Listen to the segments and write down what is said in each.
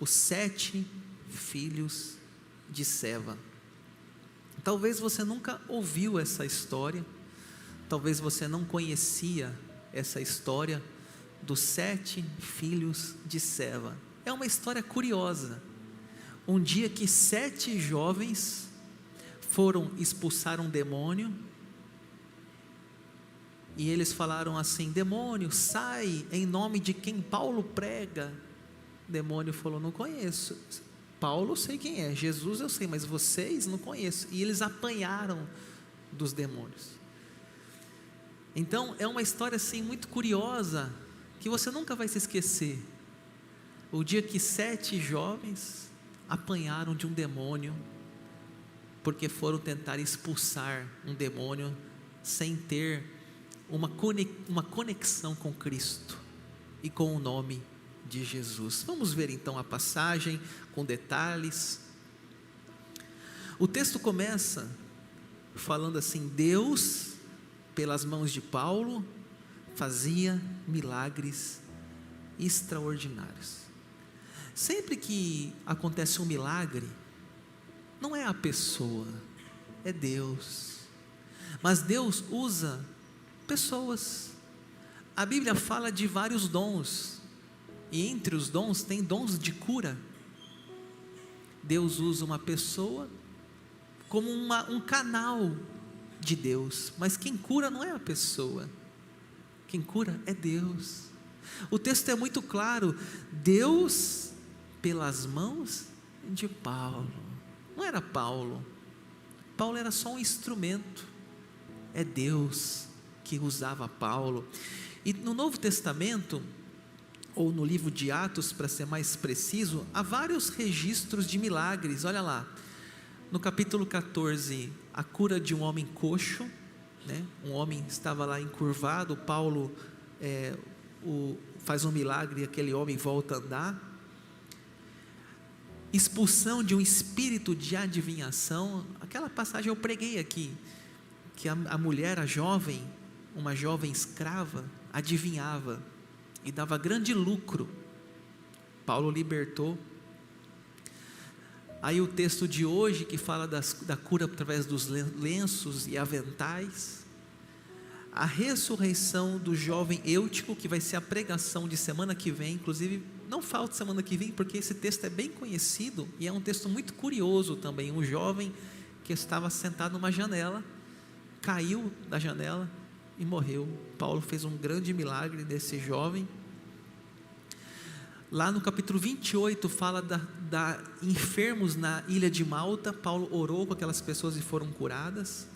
os 7 filhos de Seva. Talvez você nunca ouviu essa história, talvez você não conhecia essa história dos 7 filhos de Seva. É uma história curiosa. Um dia que 7 jovens foram expulsar um demônio, e eles falaram assim: demônio, sai em nome de quem Paulo prega. O demônio falou: não conheço. Paulo eu sei quem é, Jesus eu sei, mas vocês não conheço. E eles apanharam dos demônios. Então é uma história assim muito curiosa, que você nunca vai se esquecer. O dia que 7 jovens apanharam de um demônio, porque foram tentar expulsar um demônio sem ter uma conexão com Cristo e com o nome de Jesus. Vamos ver então a passagem com detalhes. O texto começa falando assim: Deus, pelas mãos de Paulo, fazia milagres extraordinários. Sempre que acontece um milagre, não é a pessoa, é Deus. Mas Deus usa pessoas. A Bíblia fala de vários dons, e entre os dons tem dons de cura. Deus usa uma pessoa como um canal de Deus, mas quem cura não é a pessoa, quem cura é Deus. O texto é muito claro: Deus, pelas mãos de Paulo. Não era Paulo era só um instrumento, é Deus que usava Paulo. E no Novo Testamento, ou no livro de Atos, para ser mais preciso, há vários registros de milagres. Olha lá, no capítulo 14, a cura de um homem coxo, né? Um homem estava lá encurvado, Paulo faz um milagre e aquele homem volta a andar. Expulsão de um espírito de adivinhação. Aquela passagem eu preguei aqui, que a mulher, a jovem, uma jovem escrava, adivinhava e dava grande lucro. Paulo libertou. Aí o texto de hoje que fala da cura através dos lenços e aventais. A ressurreição do jovem Eutico, que vai ser a pregação de semana que vem. Inclusive, não falta semana que vem, porque esse texto é bem conhecido e é um texto muito curioso também. Um jovem que estava sentado numa janela, caiu da janela e morreu. Paulo fez um grande milagre desse jovem. Lá no capítulo 28 fala da enfermos na ilha de Malta. Paulo orou com aquelas pessoas e foram curadas.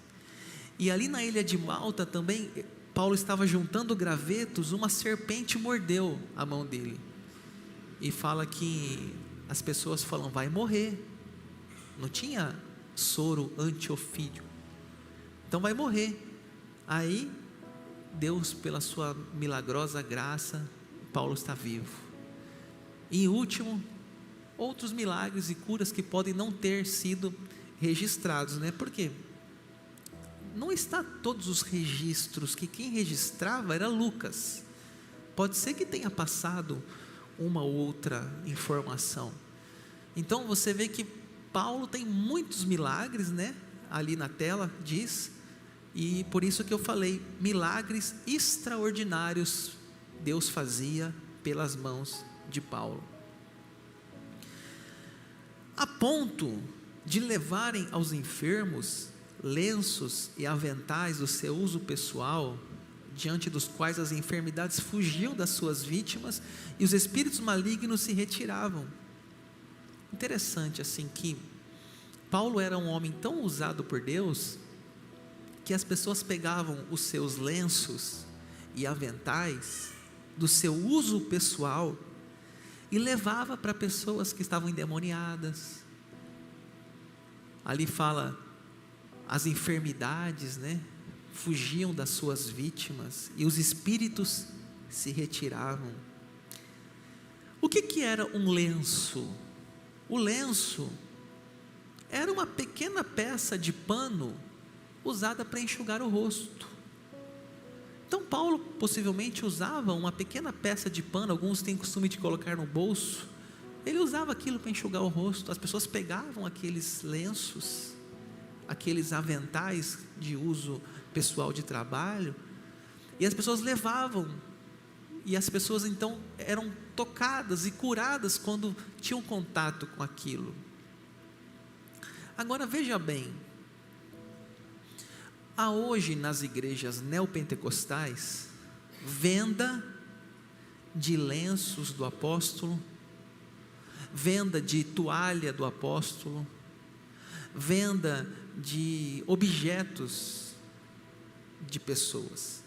E ali na ilha de Malta também, Paulo estava juntando gravetos, uma serpente mordeu a mão dele. E fala que as pessoas falam: vai morrer. Não tinha soro anti-ofídio, então vai morrer. Aí Deus, pela sua milagrosa graça, Paulo está vivo. E em último, outros milagres e curas que podem não ter sido registrados, né? Por quê? Não está todos os registros, que quem registrava era Lucas. Pode ser que tenha passado uma ou outra informação. Então você vê que Paulo tem muitos milagres, né? Ali na tela diz, e por isso que eu falei, milagres extraordinários Deus fazia pelas mãos de Paulo, a ponto de levarem aos enfermos lenços e aventais do seu uso pessoal, diante dos quais as enfermidades fugiam das suas vítimas e os espíritos malignos se retiravam. Interessante assim que Paulo era um homem tão usado por Deus, que as pessoas pegavam os seus lenços e aventais do seu uso pessoal e levava para pessoas que estavam endemoniadas. Ali fala, as enfermidades, né, fugiam das suas vítimas e os espíritos se retiravam. O que era um lenço? O lenço era uma pequena peça de pano usada para enxugar o rosto. Então Paulo possivelmente usava uma pequena peça de pano, alguns têm costume de colocar no bolso, Ele usava aquilo para enxugar o rosto. As pessoas pegavam aqueles lenços, aqueles aventais de uso pessoal de trabalho, e as pessoas levavam, e as pessoas então eram tocadas e curadas quando tinham contato com aquilo. Agora veja bem, há hoje nas igrejas neopentecostais venda de lenços do apóstolo, venda de toalha do apóstolo, venda de objetos de pessoas.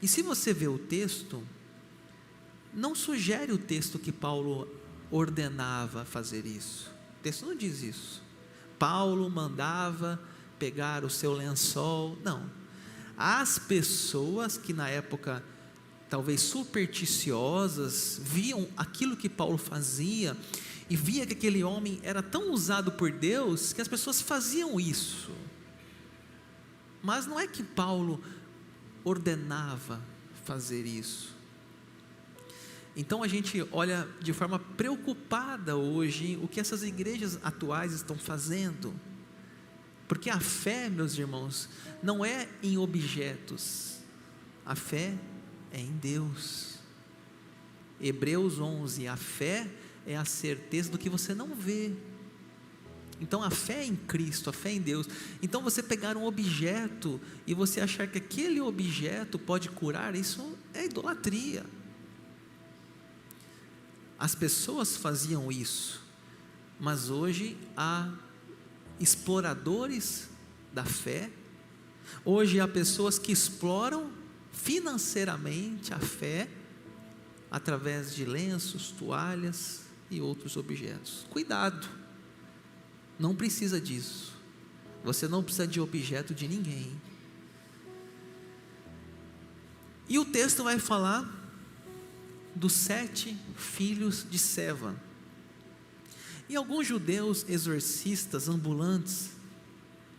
E se você vê o texto, não sugere o texto que Paulo ordenava fazer isso. O texto não diz isso. Paulo mandava pegar o seu lençol. Não. As pessoas que na época, talvez supersticiosas, viam aquilo que Paulo fazia e via que aquele homem era tão usado por Deus, que as pessoas faziam isso. Mas não é que Paulo ordenava fazer isso. Então a gente olha de forma preocupada hoje o que essas igrejas atuais estão fazendo, porque a fé, meus irmãos, não é em objetos, a fé é em Deus. Hebreus 11, a fé é a certeza do que você não vê. Então a fé é em Cristo, a fé é em Deus. Então você pegar um objeto e você achar que aquele objeto pode curar, isso é idolatria. As pessoas faziam isso, mas hoje há exploradores da fé. Hoje há pessoas que exploram financeiramente a fé através de lenços, toalhas e outros objetos. Cuidado, não precisa disso. Você não precisa de objeto de ninguém. E o texto vai falar dos 7 filhos de Seva. E alguns judeus exorcistas ambulantes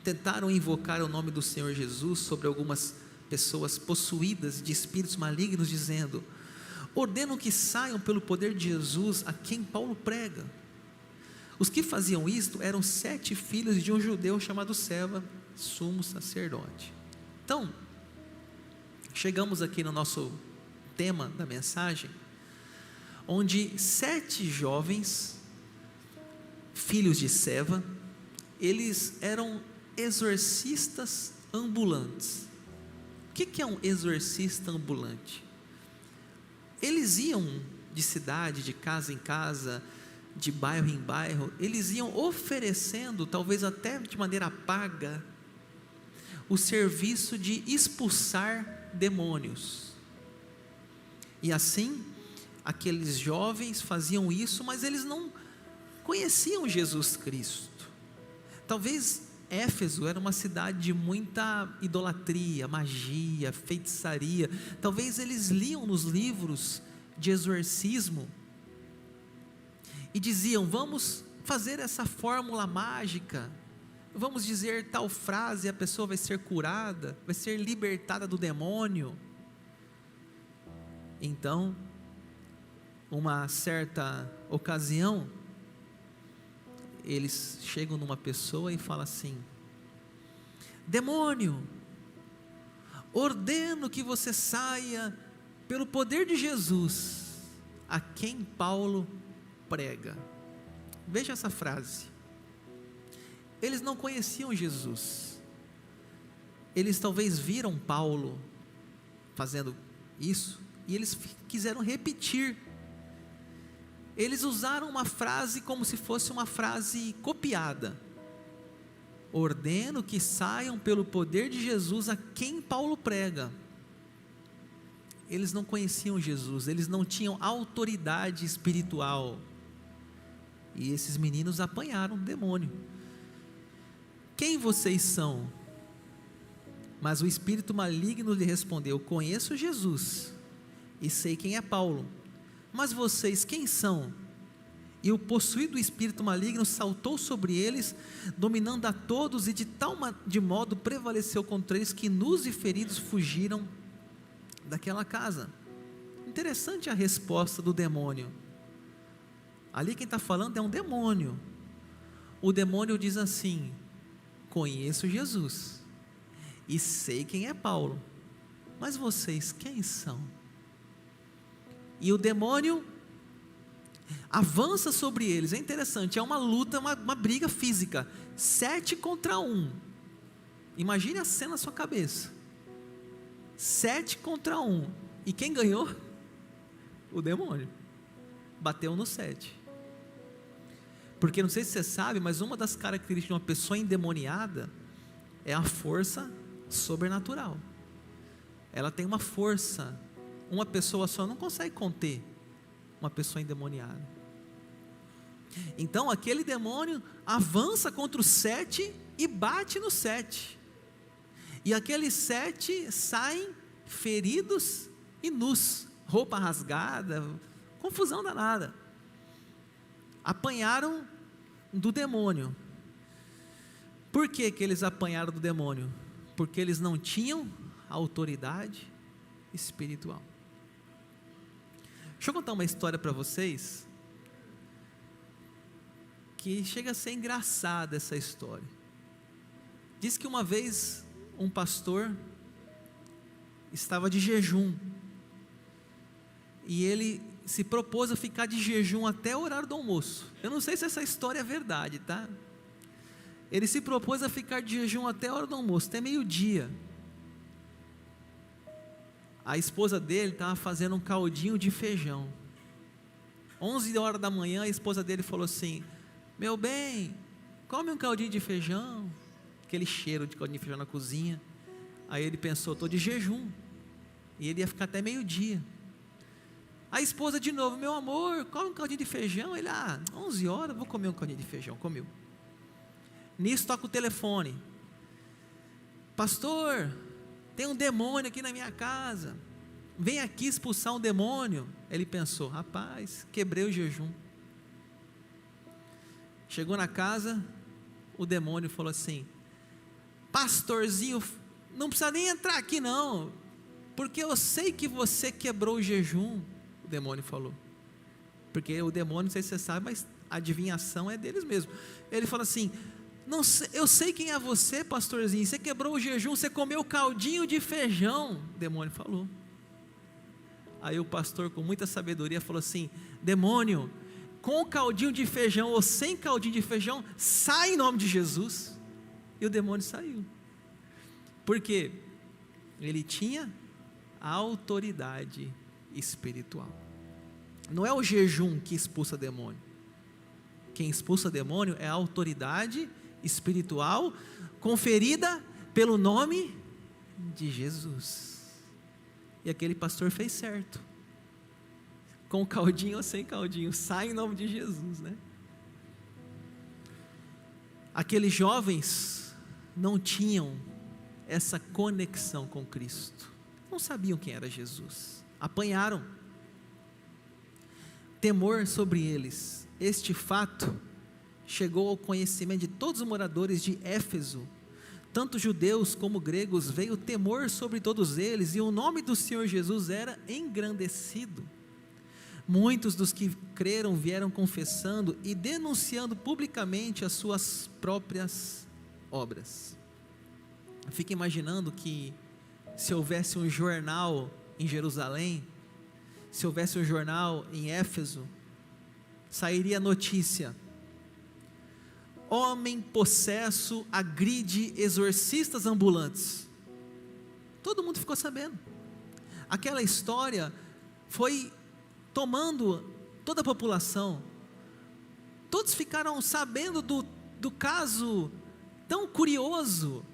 tentaram invocar o nome do Senhor Jesus sobre algumas pessoas possuídas de espíritos malignos, dizendo: ordenam que saiam pelo poder de Jesus a quem Paulo prega. Os que faziam isto eram 7 filhos de um judeu chamado Seva, sumo sacerdote. Então, chegamos aqui no nosso tema da mensagem, onde 7 jovens, filhos de Seva, eles eram exorcistas ambulantes. O que é um exorcista ambulante? Eles iam de cidade, de casa em casa, de bairro em bairro, eles iam oferecendo, talvez até de maneira paga, o serviço de expulsar demônios. E assim, aqueles jovens faziam isso, mas eles não conheciam Jesus Cristo. Talvez Éfeso era uma cidade de muita idolatria, magia, feitiçaria. Talvez eles liam nos livros de exorcismo e diziam: vamos fazer essa fórmula mágica, vamos dizer tal frase e a pessoa vai ser curada, vai ser libertada do demônio. Então, uma certa ocasião, eles chegam numa pessoa e falam assim: demônio, ordeno que você saia pelo poder de Jesus, a quem Paulo prega. Veja essa frase. Eles não conheciam Jesus, eles talvez viram Paulo fazendo isso, e eles quiseram repetir. Eles usaram uma frase como se fosse uma frase copiada: ordeno que saiam pelo poder de Jesus a quem Paulo prega. Eles não conheciam Jesus, eles não tinham autoridade espiritual, e esses meninos apanharam o demônio. Quem vocês são? Mas o espírito maligno lhe respondeu: conheço Jesus e sei quem é Paulo, mas vocês quem são? E o possuído espírito maligno saltou sobre eles, dominando a todos, e de modo prevaleceu contra eles, que nus e feridos fugiram daquela casa. Interessante a resposta do demônio. Ali quem está falando é um demônio. O demônio diz assim: conheço Jesus e sei quem é Paulo, mas vocês quem são? E o demônio avança sobre eles. É interessante, é uma luta, uma briga física, 7 contra 1. Imagine a cena na sua cabeça, 7 contra 1, e quem ganhou? O demônio, bateu no 7, porque não sei se você sabe, mas uma das características de uma pessoa endemoniada, é a força sobrenatural. Ela tem uma força, uma pessoa só não consegue conter uma pessoa endemoniada. Então aquele demônio avança contra o 7 e bate no 7, e aqueles 7 saem feridos e nus, roupa rasgada, confusão danada, apanharam do demônio. Por que que eles apanharam do demônio? Porque eles não tinham autoridade espiritual. Deixa eu contar uma história para vocês, que chega a ser engraçada essa história. Diz que uma vez um pastor estava de jejum, e ele se propôs a ficar de jejum até o horário do almoço. Eu não sei se essa história é verdade, tá? Ele se propôs a ficar de jejum até a hora do almoço, até meio-dia. A esposa dele estava fazendo um caldinho de feijão. 11 horas da manhã, a esposa dele falou assim: meu bem, come um caldinho de feijão. Aquele cheiro de caldinho de feijão na cozinha. Aí ele pensou: estou de jejum, e ele ia ficar até meio-dia. A esposa de novo: meu amor, come um caldinho de feijão. Ele: 11 horas, vou comer um caldinho de feijão. Comeu. Nisso toca o telefone: pastor, tem um demônio aqui na minha casa, vem aqui expulsar um demônio. Ele pensou: rapaz, quebrei o jejum. Chegou na casa, o demônio falou assim: pastorzinho, não precisa nem entrar aqui não, porque eu sei que você quebrou o jejum. O demônio falou, porque o demônio, não sei se você sabe, mas a adivinhação é deles mesmo. Ele falou assim: não sei, eu sei quem é você, pastorzinho, você quebrou o jejum, você comeu caldinho de feijão. O demônio falou. Aí o pastor, com muita sabedoria, falou assim: demônio, com caldinho de feijão ou sem caldinho de feijão, sai em nome de Jesus. E o demônio saiu. Por quê? Ele tinha autoridade espiritual. Não é o jejum que expulsa demônio. Quem expulsa demônio é a autoridade espiritual conferida pelo nome de Jesus. E aquele pastor fez certo. Com caldinho ou sem caldinho, sai em nome de Jesus, né? Aqueles jovens não tinham essa conexão com Cristo, não sabiam quem era Jesus, apanharam, temor sobre eles. Este fato chegou ao conhecimento de todos os moradores de Éfeso, tanto judeus como gregos. Veio temor sobre todos eles, e o nome do Senhor Jesus era engrandecido. Muitos dos que creram vieram confessando e denunciando publicamente as suas próprias obras. Fica imaginando que se houvesse um jornal em Jerusalém, se houvesse um jornal em Éfeso, sairia a notícia: homem possesso agride exorcistas ambulantes. Todo mundo ficou sabendo. Aquela história foi tomando toda a população. Todos ficaram sabendo do caso tão curioso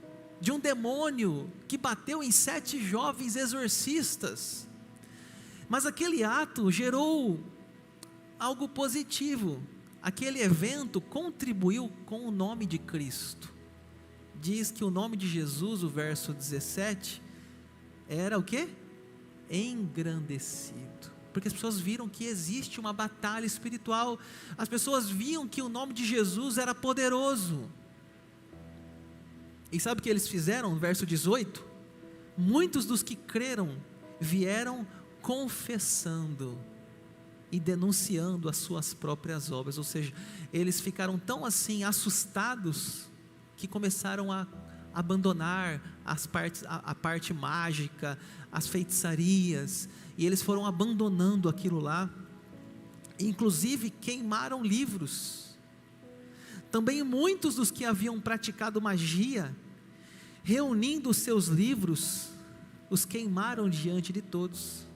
de um demônio que bateu em 7 jovens exorcistas. Mas aquele ato gerou algo positivo. Aquele evento contribuiu com o nome de Cristo. Diz que o nome de Jesus, o verso 17, era o quê? Engrandecido. Porque as pessoas viram que existe uma batalha espiritual. As pessoas viam que o nome de Jesus era poderoso. E sabe o que eles fizeram? Verso 18: muitos dos que creram vieram confessando e denunciando as suas próprias obras. Ou seja, eles ficaram tão assim assustados que começaram a abandonar a parte mágica, as feitiçarias, e eles foram abandonando aquilo lá. Inclusive queimaram livros. Também muitos dos que haviam praticado magia, reunindo os seus livros, os queimaram diante de todos.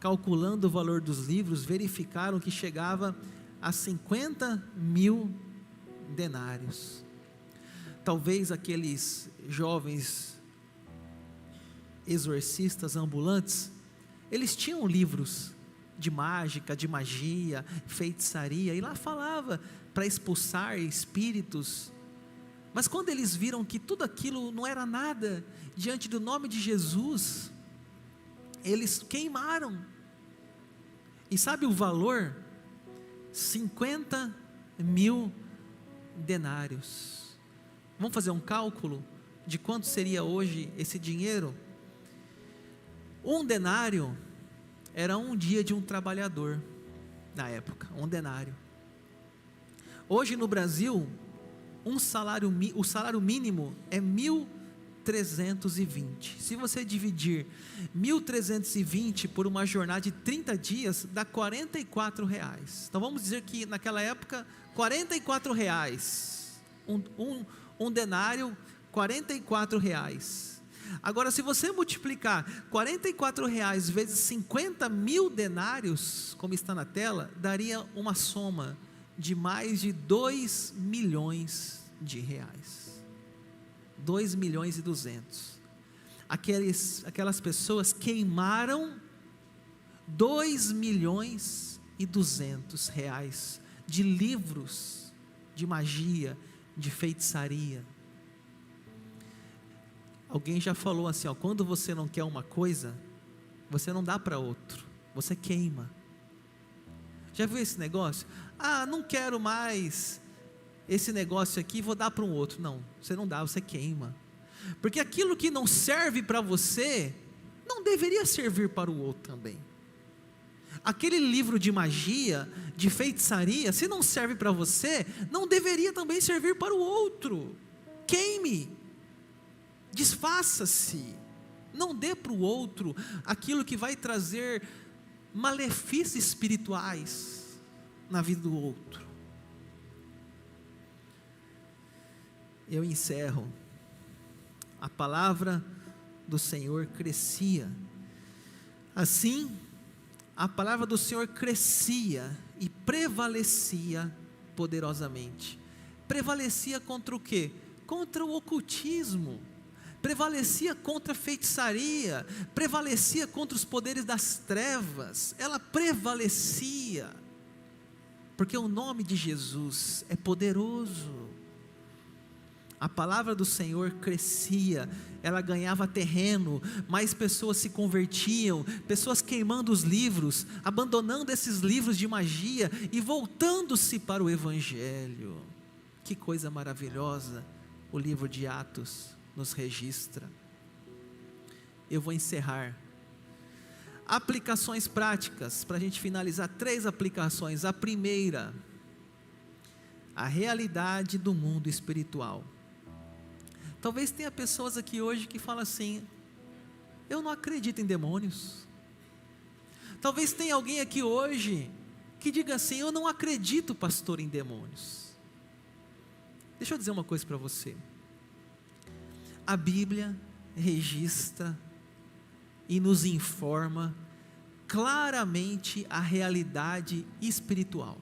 Calculando o valor dos livros, verificaram que chegava a 50.000 denários. Talvez aqueles jovens exorcistas ambulantes, eles tinham livros de mágica, de magia, feitiçaria, e lá falava para expulsar espíritos. Mas quando eles viram que tudo aquilo não era nada diante do nome de Jesus, eles queimaram. E sabe o valor? 50.000 denários. Vamos fazer um cálculo de quanto seria hoje esse dinheiro? Um denário era um dia de um trabalhador na época, um denário. Hoje no Brasil, o salário mínimo é 1.320. Se você dividir 1.320 por uma jornada de 30 dias, dá R$44. Então vamos dizer que naquela época, R$44. Um denário, R$44. Agora, se você multiplicar R$44 vezes 50.000 denários, como está na tela, daria uma soma de mais de 2 milhões de reais. 2.200.000. Aquelas pessoas queimaram 2.200.000 reais de livros de magia, de feitiçaria. Alguém já falou assim, ó, quando você não quer uma coisa, você não dá para outro, você queima. Já viu esse negócio? Ah, não quero mais esse negócio aqui, vou dar para um outro. Não, você não dá, você queima. Porque aquilo que não serve para você, não deveria servir para o outro também. Aquele livro de magia, de feitiçaria, se não serve para você, não deveria também servir para o outro. Queime, desfaça-se, não dê para o outro aquilo que vai trazer malefícios espirituais na vida do outro. Eu encerro. A palavra do Senhor crescia. Assim, a palavra do Senhor crescia e prevalecia poderosamente. Prevalecia contra o quê? Contra o ocultismo. Prevalecia contra a feitiçaria. Prevalecia contra os poderes das trevas. Ela prevalecia. Porque o nome de Jesus é poderoso. A palavra do Senhor crescia, ela ganhava terreno, mais pessoas se convertiam, pessoas queimando os livros, abandonando esses livros de magia e voltando-se para o Evangelho. Que coisa maravilhosa o livro de Atos nos registra. Eu vou encerrar. Aplicações práticas, para a gente finalizar, 3 aplicações. A primeira, a realidade do mundo espiritual. Talvez tenha pessoas aqui hoje que falam assim, eu não acredito em demônios. Talvez tenha alguém aqui hoje que diga assim, eu não acredito, pastor, em demônios. Deixa eu dizer uma coisa para você. A Bíblia registra e nos informa claramente a realidade espiritual.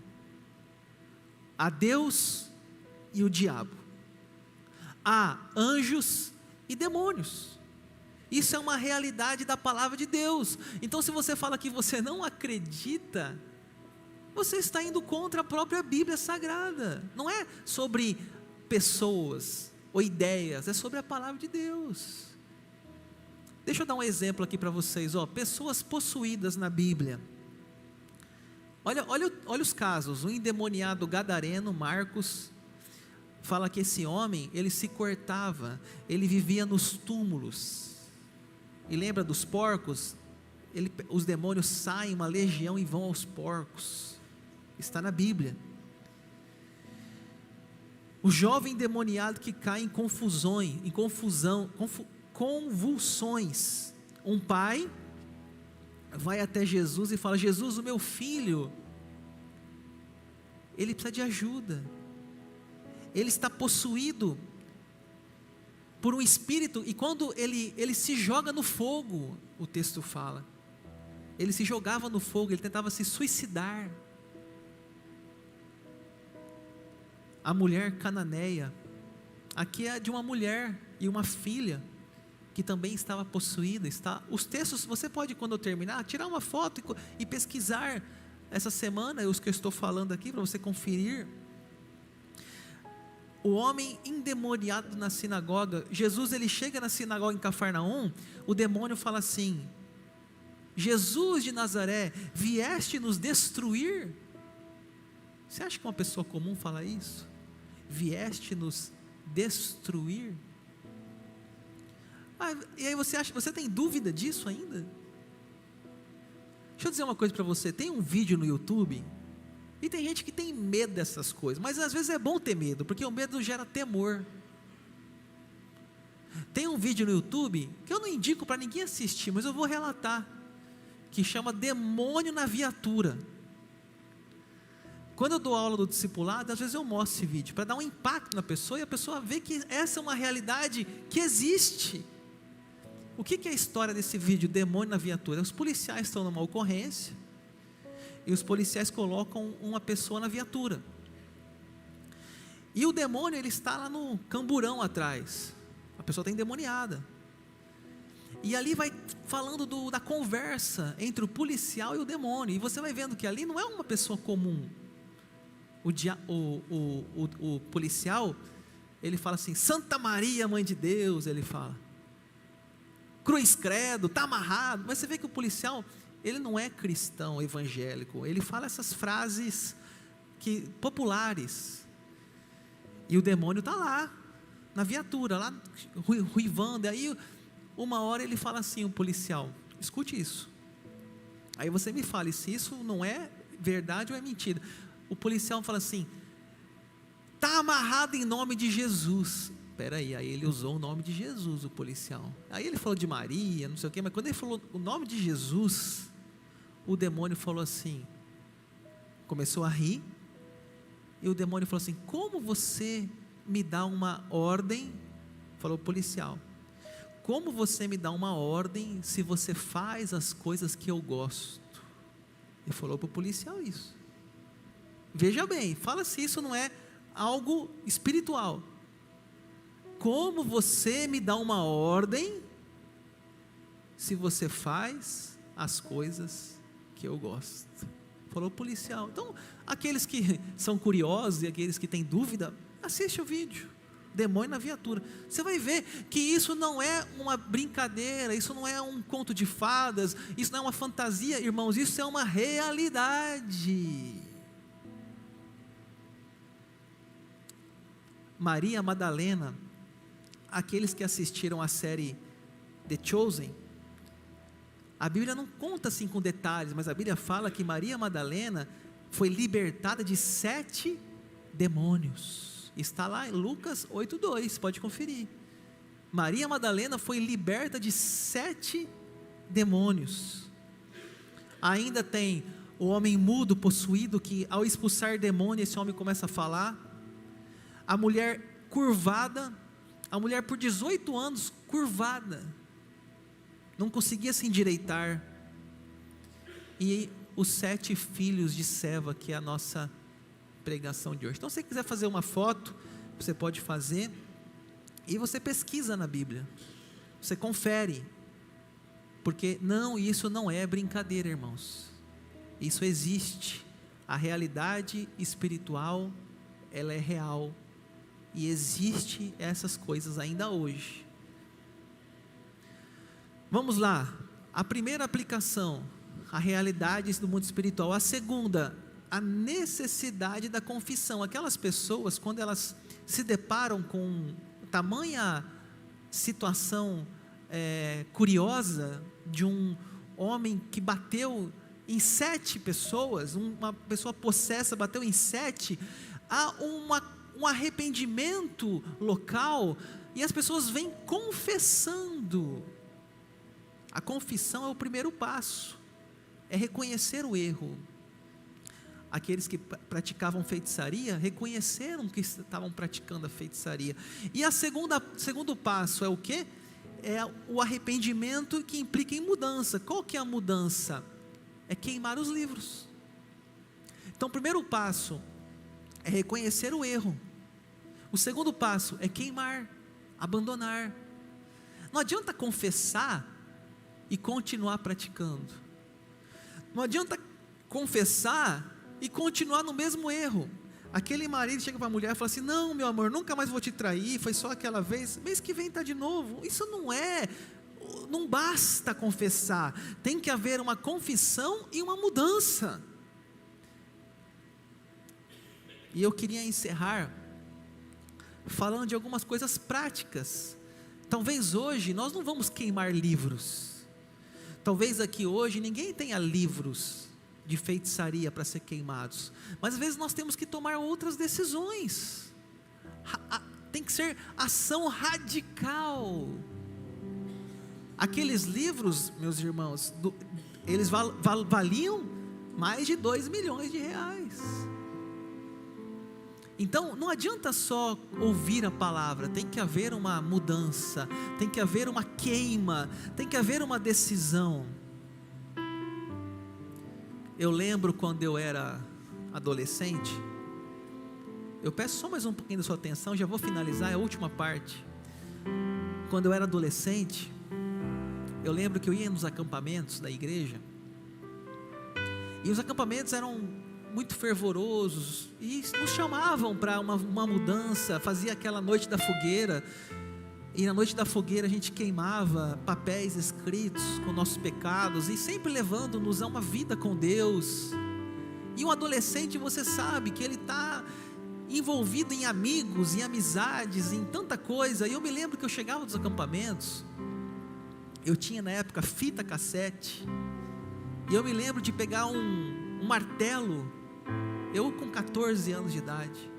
Há Deus e o diabo. Há anjos e demônios. Isso é uma realidade da palavra de Deus. Então, se você fala que você não acredita, você está indo contra a própria Bíblia Sagrada. Não é sobre pessoas ou ideias, é sobre a palavra de Deus. Deixa eu dar um exemplo aqui para vocês, ó, pessoas possuídas na Bíblia. Olha os casos. O endemoniado gadareno, Marcos, fala que esse homem, ele se cortava, ele vivia nos túmulos. E lembra dos porcos? os demônios saem, uma legião, e vão aos porcos. Está na Bíblia. O jovem endemoniado que cai em convulsões. Um pai vai até Jesus e fala: Jesus, o meu filho, ele precisa de ajuda, ele está possuído por um espírito, e quando ele se joga no fogo, o texto fala, ele se jogava no fogo, ele tentava se suicidar. A mulher cananeia, aqui é de uma mulher e uma filha, que também estava possuída. Os textos, você pode, quando eu terminar, tirar uma foto e pesquisar essa semana, os que eu estou falando aqui, para você conferir. O homem endemoniado na sinagoga, Jesus, ele chega na sinagoga em Cafarnaum, o demônio fala assim: Jesus de Nazaré, vieste nos destruir? Você acha que uma pessoa comum fala isso? Vieste nos destruir? E aí você tem dúvida disso ainda? Deixa eu dizer uma coisa para você, tem um vídeo no YouTube, e tem gente que tem medo dessas coisas, mas às vezes é bom ter medo, porque o medo gera temor. Tem um vídeo no YouTube, que eu não indico para ninguém assistir, mas eu vou relatar, que chama Demônio na Viatura. Quando eu dou aula do discipulado, às vezes eu mostro esse vídeo, para dar um impacto na pessoa, e a pessoa vê que essa é uma realidade que existe. O que é a história desse vídeo, Demônio na Viatura? Os policiais estão numa ocorrência, e os policiais colocam uma pessoa na viatura, e o demônio, ele está lá no camburão atrás, a pessoa está endemoniada, e ali vai falando da conversa entre o policial e o demônio, e você vai vendo que ali não é uma pessoa comum. O policial, ele fala assim: Santa Maria, Mãe de Deus, ele fala, cruz credo, está amarrado. Mas você vê que o policial, ele não é cristão evangélico, ele fala essas frases populares, e o demônio está lá, na viatura, lá ruivando. Aí uma hora ele fala assim, o policial, escute isso, aí você me fale se isso não é verdade ou é mentira. O policial fala assim: está amarrado em nome de Jesus. Espera aí ele usou o nome de Jesus, o policial. Aí ele falou de Maria, não sei o quê, mas quando ele falou o nome de Jesus, o demônio falou assim, começou a rir, e o demônio falou assim: como você me dá uma ordem? Falou o policial: como você me dá uma ordem se você faz as coisas que eu gosto? Ele falou para o policial isso. Veja bem, fala se isso não é algo espiritual. Como você me dá uma ordem se você faz as coisas que eu gosto? Falou o policial. Então, aqueles que são curiosos e aqueles que têm dúvida, assiste o vídeo, Demônio na Viatura. Você vai ver que isso não é uma brincadeira, isso não é um conto de fadas, isso não é uma fantasia, irmãos, isso é uma realidade. Maria Madalena, aqueles que assistiram a série The Chosen, a Bíblia não conta assim com detalhes, mas a Bíblia fala que Maria Madalena foi libertada de 7 demônios, está lá em Lucas 8:2, pode conferir. Maria Madalena foi liberta de 7 demônios. Ainda tem o homem mudo, possuído, que ao expulsar demônio, esse homem começa a falar. A mulher curvada, a mulher por 18 anos curvada, não conseguia se endireitar. E os 7 filhos de Seva, que é a nossa pregação de hoje. Então, se você quiser fazer uma foto, você pode fazer, e você pesquisa na Bíblia, você confere, porque isso não é brincadeira, irmãos, isso existe. A realidade espiritual, ela é real, e existe essas coisas ainda hoje. Vamos lá, a primeira aplicação, a realidade do mundo espiritual. A segunda, a necessidade da confissão. Aquelas pessoas, quando elas se deparam com tamanha situação curiosa de um homem que bateu em 7 pessoas, uma pessoa possessa bateu em 7, há um arrependimento local, e as pessoas vêm confessando. A confissão é o primeiro passo, é reconhecer o erro. Aqueles que praticavam feitiçaria reconheceram que estavam praticando a feitiçaria. E segundo passo é o quê? É o arrependimento, que implica em mudança. Qual que é a mudança? É queimar os livros. Então o primeiro passo é reconhecer o erro. O segundo passo é queimar, abandonar. Não adianta confessar e continuar praticando. Não adianta confessar e continuar no mesmo erro. Aquele marido chega para a mulher e fala assim: não, meu amor, nunca mais vou te trair, foi só aquela vez, mês que vem está de novo. Isso não basta confessar, tem que haver uma confissão e uma mudança. E eu queria encerrar falando de algumas coisas práticas. Talvez hoje nós não vamos queimar livros, talvez aqui hoje ninguém tenha livros de feitiçaria para ser queimados, mas às vezes nós temos que tomar outras decisões. Tem que ser ação radical. Aqueles livros, meus irmãos, eles valiam mais de 2 milhões de reais. Então não adianta só ouvir a palavra, tem que haver uma mudança, tem que haver uma queima, tem que haver uma decisão. Eu lembro quando eu era adolescente, eu peço só mais um pouquinho da sua atenção, já vou finalizar, é a última parte. Quando eu era adolescente, eu lembro que eu ia nos acampamentos da igreja, e os acampamentos eram muito fervorosos, e nos chamavam para uma mudança, fazia aquela noite da fogueira, e na noite da fogueira a gente queimava papéis escritos com nossos pecados, e sempre levando-nos a uma vida com Deus. E um adolescente, você sabe que ele está envolvido em amigos, em amizades, em tanta coisa. E eu me lembro que eu chegava dos acampamentos, eu tinha na época fita cassete, e eu me lembro de pegar um martelo, eu com 14 anos de idade,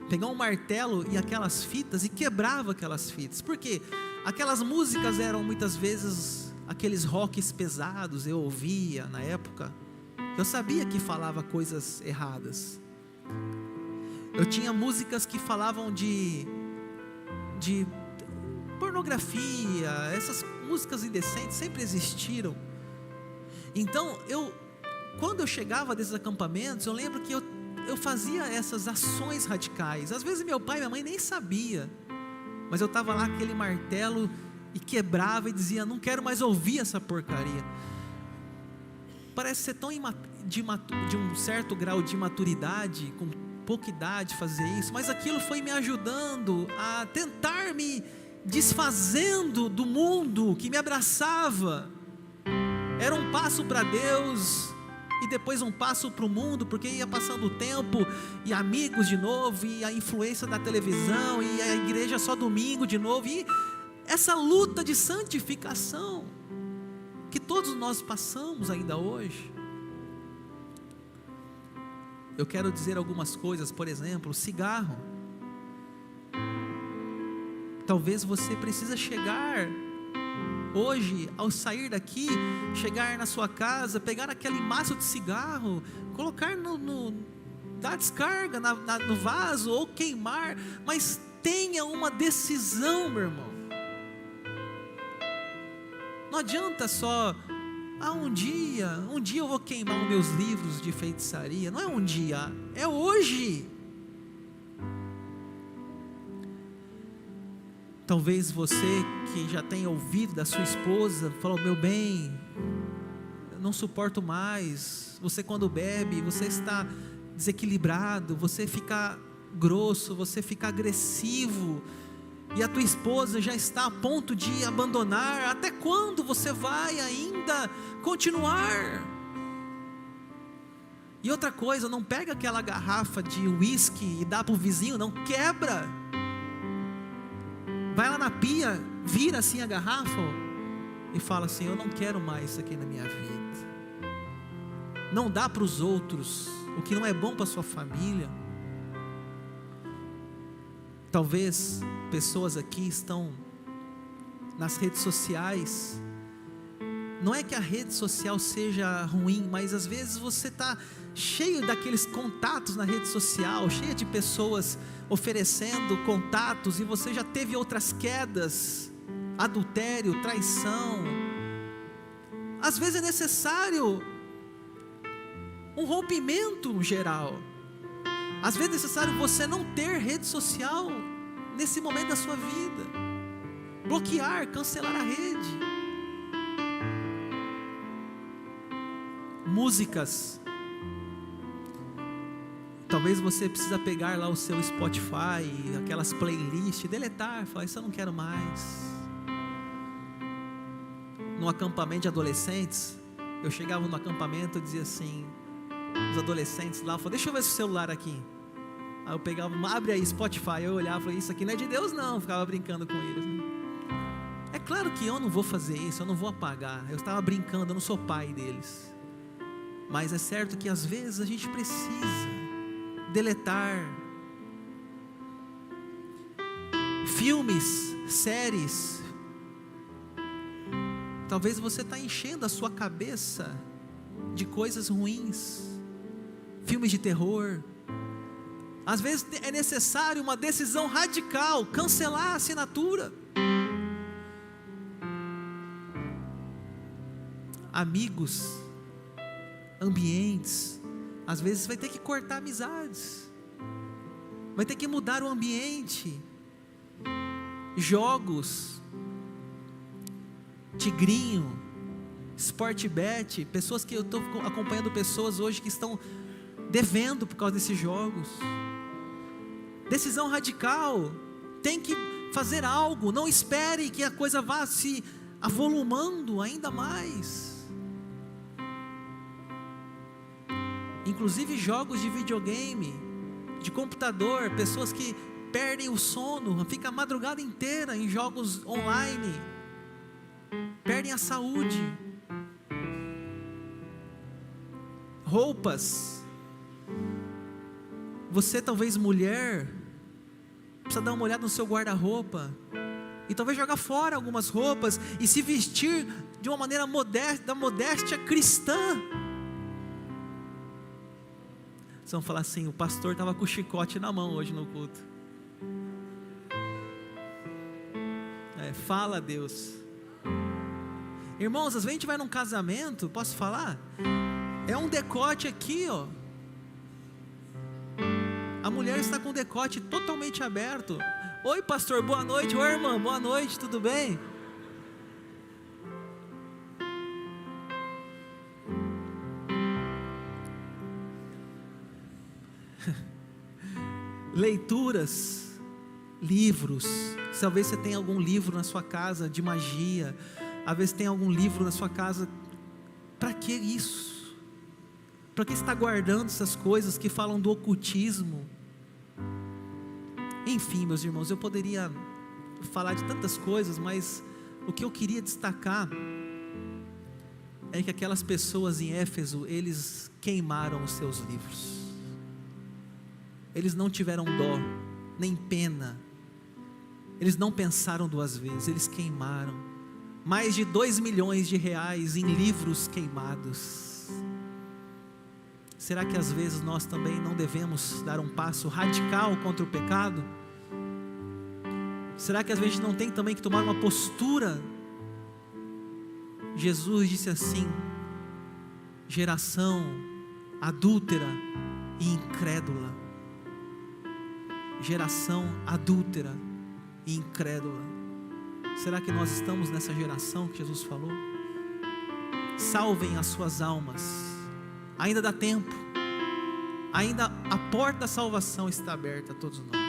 pegar um martelo e aquelas fitas e quebrava aquelas fitas, porque aquelas músicas eram muitas vezes aqueles rocks pesados. Eu ouvia na época, eu sabia que falava coisas erradas. Eu tinha músicas que falavam de pornografia, essas músicas indecentes sempre existiram. Então quando eu chegava desses acampamentos, eu lembro que eu fazia essas ações radicais. Às vezes meu pai e minha mãe nem sabia, mas eu estava lá com aquele martelo e quebrava e dizia: não quero mais ouvir essa porcaria. Parece ser tão de um certo grau de maturidade, com pouca idade, fazer isso, mas aquilo foi me ajudando a tentar me desfazendo do mundo que me abraçava. Era um passo para Deus e depois um passo para o mundo, porque ia passando o tempo, e amigos de novo, e a influência da televisão, e a igreja só domingo de novo, e essa luta de santificação, que todos nós passamos ainda hoje. Eu quero dizer algumas coisas, por exemplo, cigarro. Talvez você precisa chegar hoje, ao sair daqui, chegar na sua casa, pegar aquele maço de cigarro, colocar dar descarga no vaso, ou queimar, mas tenha uma decisão, meu irmão. Não adianta só, um dia eu vou queimar os meus livros de feitiçaria. Não é um dia, é hoje. Talvez você que já tenha ouvido da sua esposa, falou: meu bem, eu não suporto mais. Você quando bebe, você está desequilibrado, você fica grosso, você fica agressivo, e a tua esposa já está a ponto de abandonar. Até quando você vai ainda continuar? E outra coisa, não pega aquela garrafa de uísque e dá para o vizinho, não, quebra. Vai lá na pia, vira assim a garrafa e fala assim: eu não quero mais isso aqui na minha vida. Não dá para os outros o que não é bom para sua família. Talvez pessoas aqui estão nas redes sociais. Não é que a rede social seja ruim, mas às vezes você está cheio daqueles contatos na rede social, cheia de pessoas oferecendo contatos, e você já teve outras quedas, adultério, traição. Às vezes é necessário um rompimento geral. Às vezes é necessário você não ter rede social nesse momento da sua vida, bloquear, cancelar a rede. Músicas, talvez você precisa pegar lá o seu Spotify, aquelas playlists, deletar, falar: isso eu não quero mais. No acampamento de adolescentes, eu chegava no acampamento e dizia assim, os adolescentes lá, falavam: deixa eu ver esse celular aqui. Aí eu pegava: abre aí Spotify. Eu olhava e falei: isso aqui não é de Deus não. Ficava brincando com eles, né? É claro que eu não vou fazer isso, eu não vou apagar. Eu estava brincando, eu não sou pai deles. Mas é certo que às vezes a gente precisa deletar. Filmes, séries. Talvez você está enchendo a sua cabeça de coisas ruins. Filmes de terror. Às vezes é necessário uma decisão radical, cancelar a assinatura. Amigos, ambientes, às vezes vai ter que cortar amizades, vai ter que mudar o ambiente. Jogos, Tigrinho, Sportbet, pessoas que eu estou acompanhando, pessoas hoje que estão devendo por causa desses jogos. Decisão radical, tem que fazer algo, não espere que a coisa vá se avolumando ainda mais. Inclusive jogos de videogame, de computador, pessoas que perdem o sono, ficam a madrugada inteira em jogos online, perdem a saúde. Roupas, você talvez mulher, precisa dar uma olhada no seu guarda-roupa, e talvez jogar fora algumas roupas, e se vestir de uma maneira modesta, da modéstia cristã. Vocês vão falar assim: o pastor estava com o chicote na mão hoje no culto. Fala, Deus. Irmãos, às vezes a gente vai num casamento, posso falar? É um decote aqui, ó. A mulher está com o decote totalmente aberto. Oi, pastor, boa noite. Oi, irmã, boa noite, tudo bem? Leituras, livros. Talvez você tenha algum livro na sua casa de magia. Às vezes tem algum livro na sua casa. Para que isso? Para que você está guardando essas coisas que falam do ocultismo? Enfim, meus irmãos, eu poderia falar de tantas coisas, mas o que eu queria destacar é que aquelas pessoas em Éfeso, eles queimaram os seus livros. Eles não tiveram dó, nem pena. Eles não pensaram duas vezes, eles queimaram. Mais de 2 milhões de reais em livros queimados. Será que às vezes nós também não devemos dar um passo radical contra o pecado? Será que às vezes a gente não tem também que tomar uma postura? Jesus disse assim: geração adúltera e incrédula. Geração adúltera e incrédula. Será que nós estamos nessa geração que Jesus falou? Salvem as suas almas, ainda dá tempo, ainda a porta da salvação está aberta a todos nós.